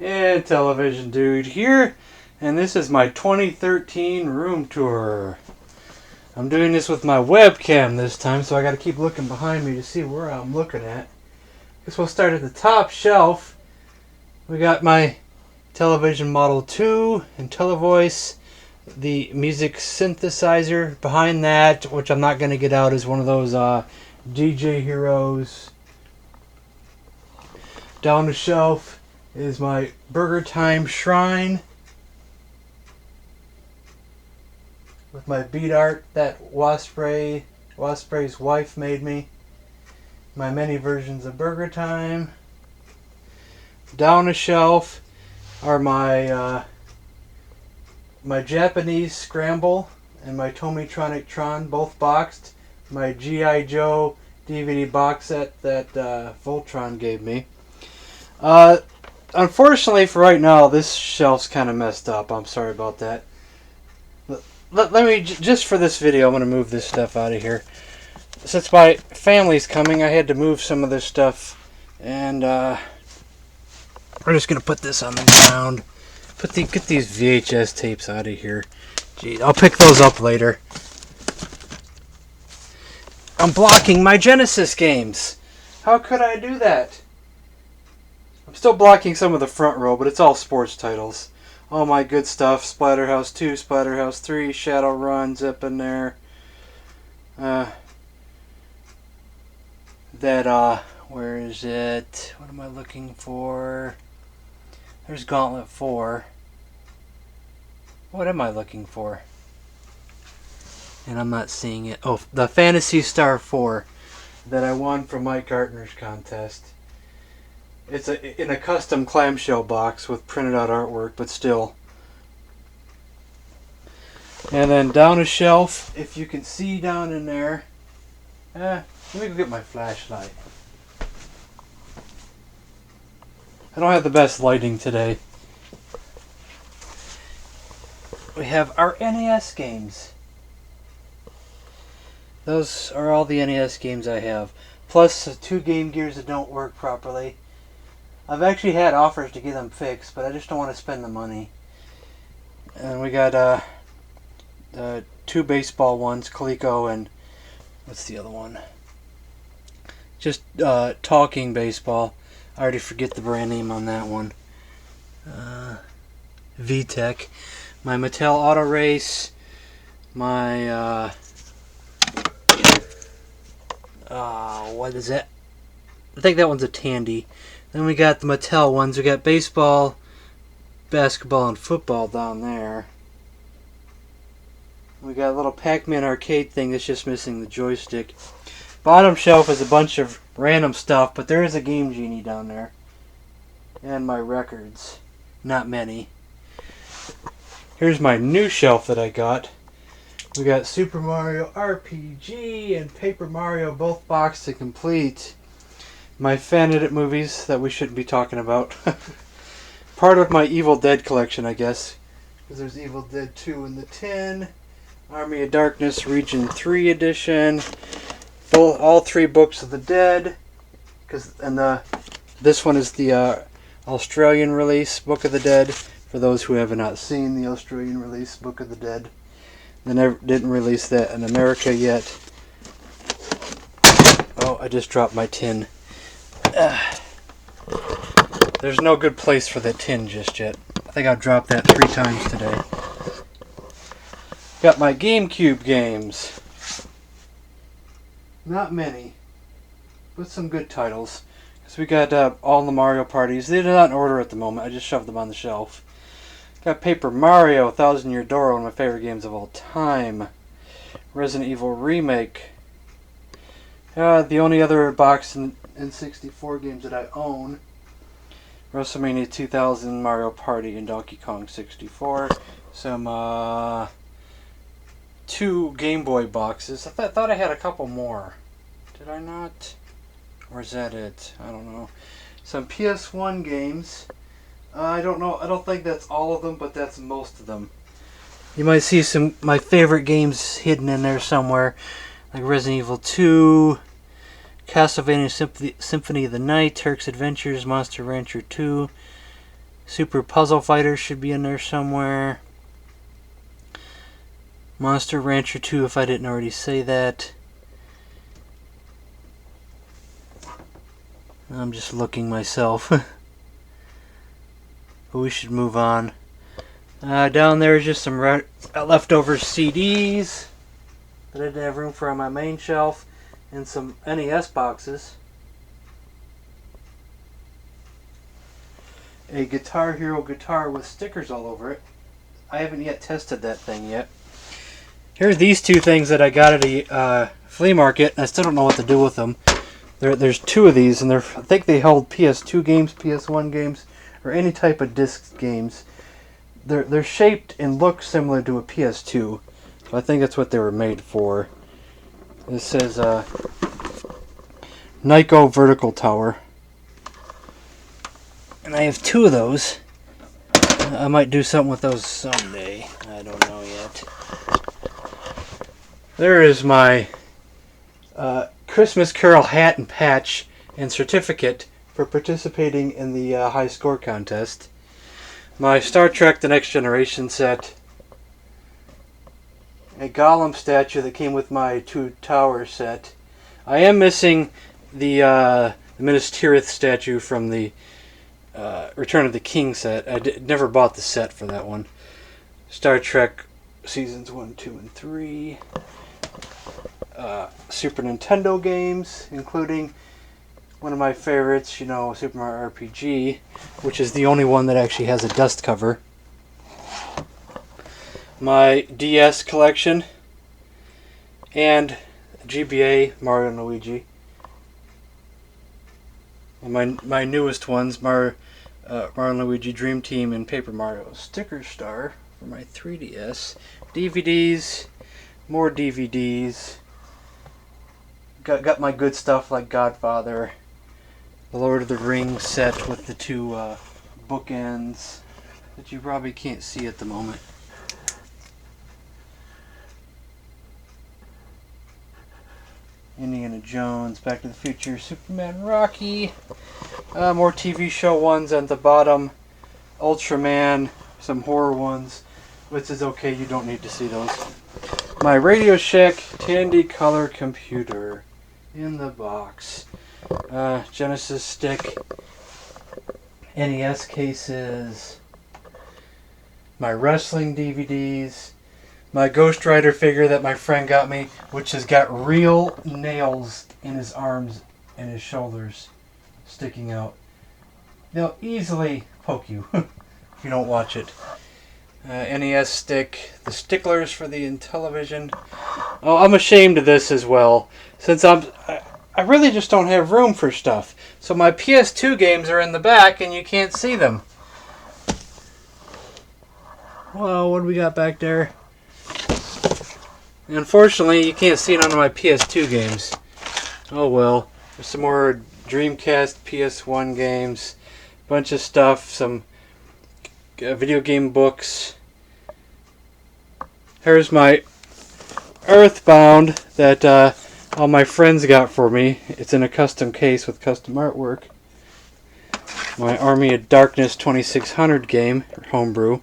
Intellivision Dude here, and this is my 2013 room tour. I'm doing this with my webcam this time, so I gotta keep looking behind me to see where I'm looking at. Guess we'll start at the top shelf. We got my Intellivision Model 2, Intellivoice, the music synthesizer. Behind that, which I'm not gonna get out, is one of those DJ Heroes. Down the shelf is my Burger Time Shrine with my bead art that Waspray's wife made me. My many versions of Burger Time. Down the shelf are my my Japanese Scramble and my Tomitronic Tron, both boxed. My G.I. Joe DVD box set that Voltron gave me. Unfortunately for right now, this shelf's kind of messed up. I'm sorry about that. Let me, just for this video, I'm going to move this stuff out of here. Since my family's coming, I had to move some of this stuff. And we're just going to put this on the ground. Get these VHS tapes out of here. Gee, I'll pick those up later. I'm blocking my Genesis games. How could I do that? I'm still blocking some of the front row, but it's all sports titles. All my good stuff. Splatterhouse 2, Splatterhouse 3, Shadowrun, Zip in there. Where is it? What am I looking for? There's Gauntlet 4. What am I looking for? And I'm not seeing it. Oh, the Phantasy Star 4 that I won from Mike Gartner's contest. It's in a custom clamshell box with printed out artwork, but still. And then down a shelf, if you can see down in there. Let me go get my flashlight. I don't have the best lighting today. We have our NES games. Those are all the NES games I have. Plus 2 Game Gears that don't work properly. I've actually had offers to get them fixed, but I just don't want to spend the money. And we got 2 baseball ones, Coleco and what's the other one? Just Talking Baseball. I already forget the brand name on that one. VTech. My Mattel Auto Race. My what is it? I think that one's a Tandy. Then we got the Mattel ones. We got baseball, basketball, and football down there. We got a little Pac-Man arcade thing that's just missing the joystick. Bottom shelf is a bunch of random stuff, but there is a Game Genie down there. And my records. Not many. Here's my new shelf that I got. We got Super Mario RPG and Paper Mario, both boxed and complete. My fan edit movies that we shouldn't be talking about. Part of my Evil Dead collection, I guess. Because there's Evil Dead 2 in the tin. Army of Darkness Region 3 edition. All 3 books of the Dead. This one is the Australian release, Book of the Dead. For those who have not seen the Australian release, Book of the Dead. They didn't release that in America yet. Oh, I just dropped my tin. There's no good place for that tin just yet. I think I've dropped that 3 times today. Got my GameCube games. Not many, but some good titles. So we got all the Mario parties. They're not in order at the moment. I just shoved them on the shelf. Got Paper Mario, 1000 Year Door, one of my favorite games of all time. Resident Evil Remake. The only other box in 64 games that I own. WrestleMania 2000, Mario Party, and Donkey Kong 64. Some 2 Game Boy boxes. I thought I had a couple more. Did I not? Or is that it? I don't know. Some PS1 games. I don't know. I don't think that's all of them, but that's most of them. You might see some my favorite games hidden in there somewhere, like Resident Evil 2, Castlevania Symphony of the Night, Turk's Adventures, Monster Rancher 2, Super Puzzle Fighter should be in there somewhere. Monster Rancher 2, if I didn't already say that. I'm just looking myself. But we should move on. Down there is just some leftover CDs that I didn't have room for on my main shelf, and some NES boxes. A Guitar Hero guitar with stickers all over it. I haven't yet tested that thing yet. Here's these two things that I got at a flea market, and I still don't know what to do with them. There's two of these, and I think they held PS2 games, PS1 games, or any type of disc games. They're shaped and look similar to a PS2, so I think that's what they were made for. This says Nyko Vertical Tower. And I have two of those. I might do something with those someday. I don't know yet. There is my Christmas Carol hat and patch and certificate for participating in the high score contest. My Star Trek The Next Generation set. A Gollum statue that came with my Two Towers set. I am missing the Minas Tirith statue from the Return of the King set. I never bought the set for that one. Star Trek Seasons 1, 2, and 3. Super Nintendo games, including one of my favorites, Super Mario RPG, which is the only one that actually has a dust cover. My DS collection, and GBA, Mario and Luigi. And my newest ones, Mario and Luigi Dream Team and Paper Mario Sticker Star for my 3DS. DVDs, more DVDs. Got my good stuff like Godfather, the Lord of the Rings set with the two bookends that you probably can't see at the moment. Indiana Jones, Back to the Future, Superman, Rocky. More TV show ones at the bottom. Ultraman, some horror ones, which is okay, you don't need to see those. My Radio Shack Tandy Color computer in the box. Genesis stick. NES cases. My wrestling DVDs. My Ghost Rider figure that my friend got me, which has got real nails in his arms and his shoulders sticking out. They'll easily poke you if you don't watch it. NES stick, the sticklers for the Intellivision. Oh, I'm ashamed of this as well, since I really just don't have room for stuff. So my PS2 games are in the back and you can't see them. Well, what do we got back there? Unfortunately, you can't see none of my PS2 games. Oh well. There's some more Dreamcast, PS1 games. Bunch of stuff. Some video game books. Here's my Earthbound that all my friends got for me. It's in a custom case with custom artwork. My Army of Darkness 2600 game, homebrew.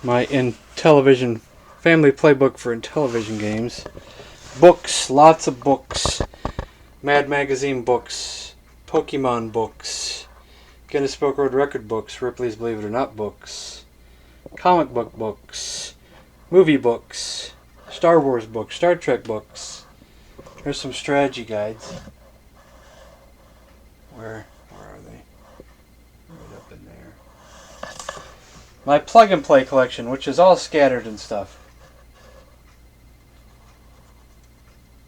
My Intellivision family playbook for Intellivision games. Books, lots of books. Mad Magazine books. Pokemon books. Guinness Book World Record books. Ripley's Believe It or Not books. Comic book books. Movie books. Star Wars books. Star Trek books. There's some strategy guides. Where are they? Right up in there. My plug and play collection, which is all scattered and stuff.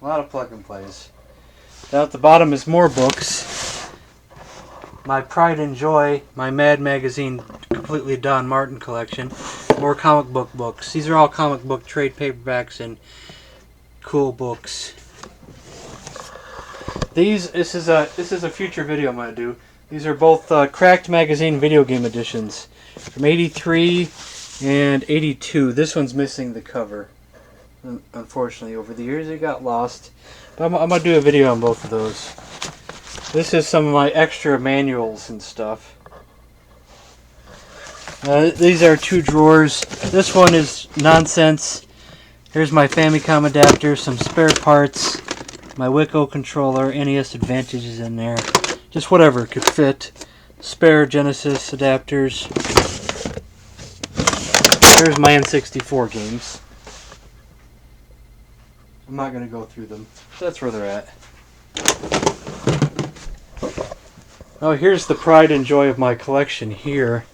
A lot of plug and plays. Down at the bottom is more books. My Pride and Joy, my Mad Magazine completely Don Martin collection. More comic book books. These are all comic book trade paperbacks and cool books. This is a future video I'm going to do. These are both Cracked Magazine video game editions from 83 and 82. This one's missing the cover. Unfortunately, over the years it got lost. But I'm going to do a video on both of those. This is some of my extra manuals and stuff. These are 2 drawers. This one is nonsense. Here's my Famicom adapter, some spare parts, my Wiko controller, NES Advantage is in there. Just whatever could fit. Spare Genesis adapters. There's my N64 games. I'm not going to go through them. That's where they're at. Oh, here's the pride and joy of my collection. Here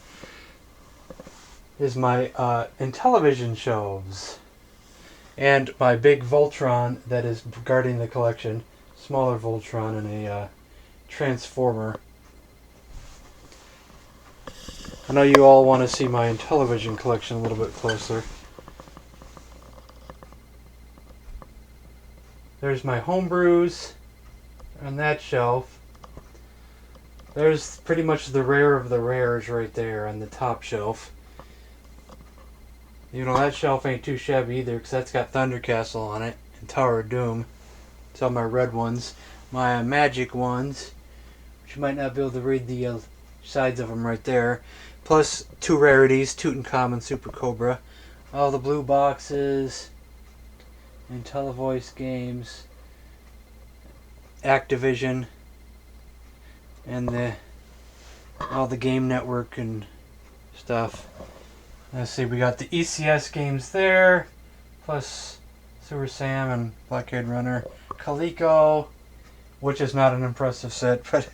is my Intellivision shelves. And my big Voltron that is guarding the collection. Smaller Voltron and a Transformer. I know you all want to see my Intellivision collection a little bit closer. There's my homebrews on that shelf. There's pretty much the rare of the rares right there on the top shelf. You know, that shelf ain't too shabby either because that's got Thunder Castle on it and Tower of Doom. It's all my red ones. My magic ones, which you might not be able to read the sides of them right there. Plus 2 rarities, Tutankhamun, Super Cobra. All the blue boxes. IntelliVoice games. Activision. And all the Game Network and stuff. Let's see, we got the ECS games there, plus Sewer Sam and Blockade Runner. Coleco, which is not an impressive set, but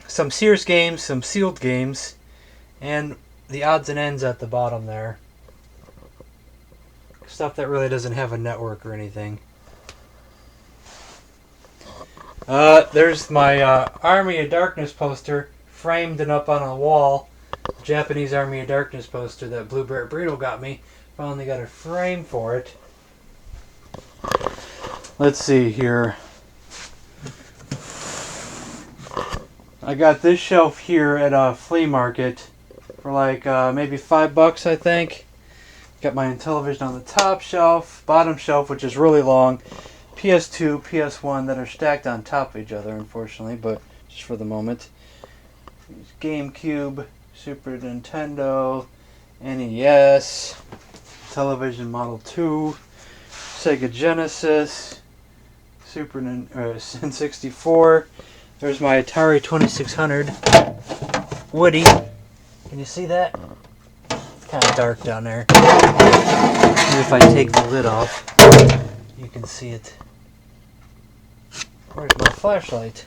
some Sears games, some sealed games, and the odds and ends at the bottom there. Stuff that really doesn't have a network or anything. There's my Army of Darkness poster framed and up on a wall. Japanese Army of Darkness poster that Blue Bear Burrito got me. Finally got a frame for it. Let's see here. I got this shelf here at a flea market for like maybe $5, I think. Got my Intellivision on the top shelf, bottom shelf, which is really long. PS2, PS1 that are stacked on top of each other, unfortunately, but just for the moment. GameCube, Super Nintendo, NES, Television Model 2, Sega Genesis, Super N64. There's my Atari 2600 Woody. Can you see that? It's kind of dark down there. Maybe if I take the lid off, you can see it. Where's my flashlight?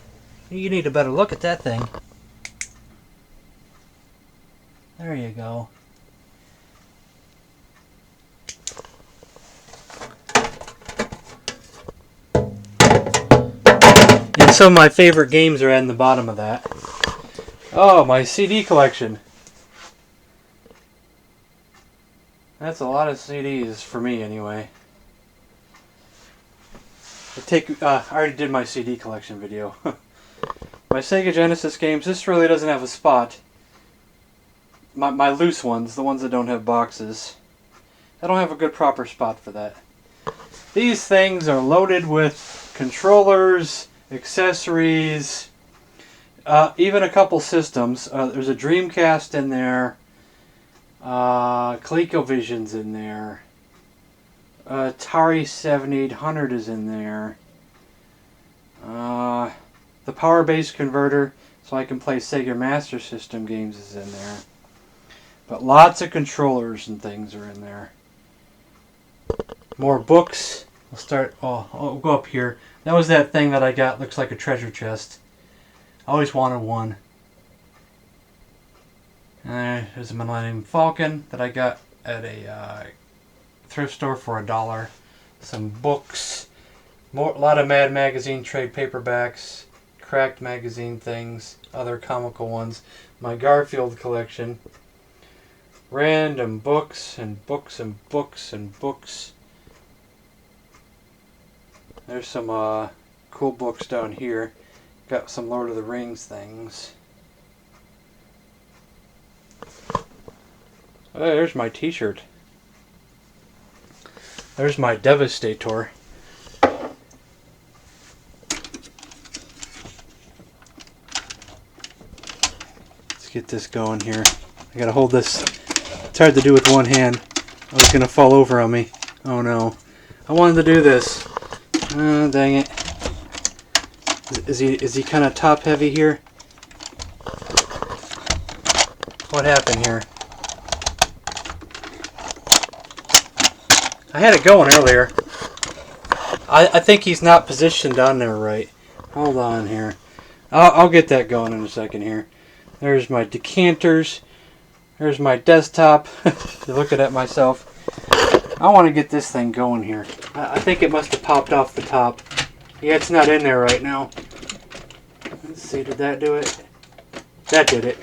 You need a better look at that thing. There you go. And some of my favorite games are in the bottom of that. Oh, my CD collection. That's a lot of CDs for me, anyway. I already did my CD collection video. My Sega Genesis games, this really doesn't have a spot. My loose ones, the ones that don't have boxes. I don't have a good proper spot for that. These things are loaded with controllers, accessories, even a couple systems. There's a Dreamcast in there. ColecoVision's in there. Atari 7800 is in there. The power base converter so I can play Sega Master System games is in there. But lots of controllers and things are in there. More books. I'll go up here. That was that thing that I got. Looks like a treasure chest. I always wanted one. There's a Millennium Falcon that I got at a thrift store for $1. Some books. A lot of Mad Magazine trade paperbacks. Cracked magazine things. Other comical ones. My Garfield collection. Random books and books and books and books. There's some cool books down here. Got some Lord of the Rings things. Oh, there's my t-shirt. There's my Devastator. get this going here. I gotta hold this. It's hard to do with one hand. Oh, it's gonna fall over on me. Oh no. I wanted to do this. Oh, dang it. Is he kind of top heavy here? What happened here? I had it going earlier. I think he's not positioned on there right. Hold on here. I'll get that going in a second here. There's my decanters. There's my desktop. Looking at myself. I want to get this thing going here. I think it must have popped off the top. Yeah, it's not in there right now. Let's see, did that do it? That did it.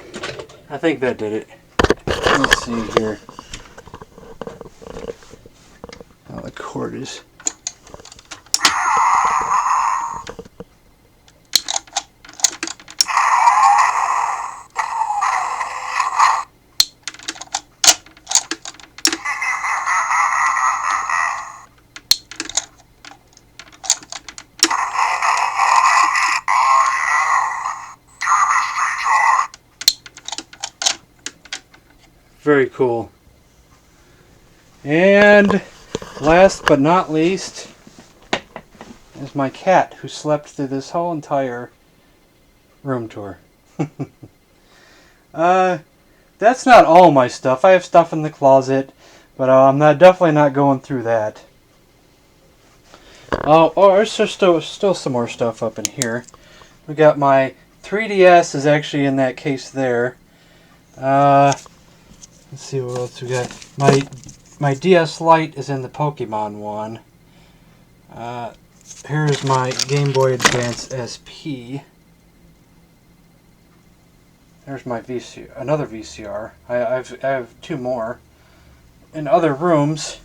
I think that did it. Let's see here. Oh, the cord is... Very cool. And last but not least is my cat, who slept through this whole entire room tour. That's not all my stuff. I have stuff in the closet, but I'm definitely not going through that. Oh, there's still some more stuff up in here. We got my 3DS is actually in that case there. Let's see what else we got. My DS Lite is in the Pokemon one. Here's my Game Boy Advance SP. There's my VCR, another VCR. I have two more. In other rooms,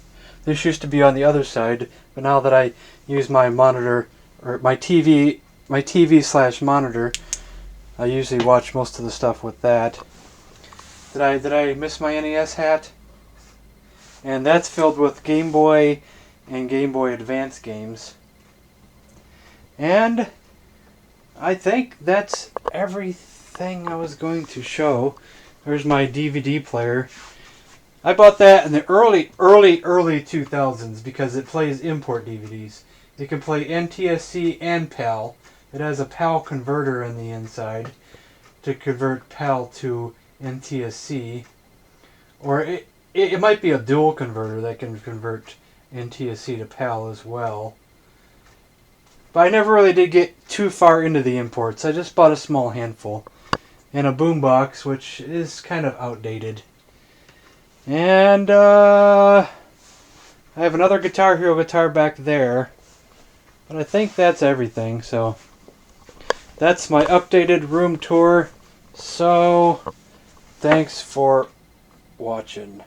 this used to be on the other side, but now that I use my monitor, or my TV / monitor, I usually watch most of the stuff with that. Did I miss my NES hat? And that's filled with Game Boy and Game Boy Advance games. And I think that's everything I was going to show. There's my DVD player. I bought that in the early 2000s because it plays import DVDs. It can play NTSC and PAL. It has a PAL converter in the inside to convert PAL to NTSC, or it might be a dual converter that can convert NTSC to PAL as well. But I never really did get too far into the imports. I just bought a small handful and a boombox, which is kind of outdated. And I have another Guitar Hero guitar back there, but I think that's everything. So that's my updated room tour. So thanks for watching.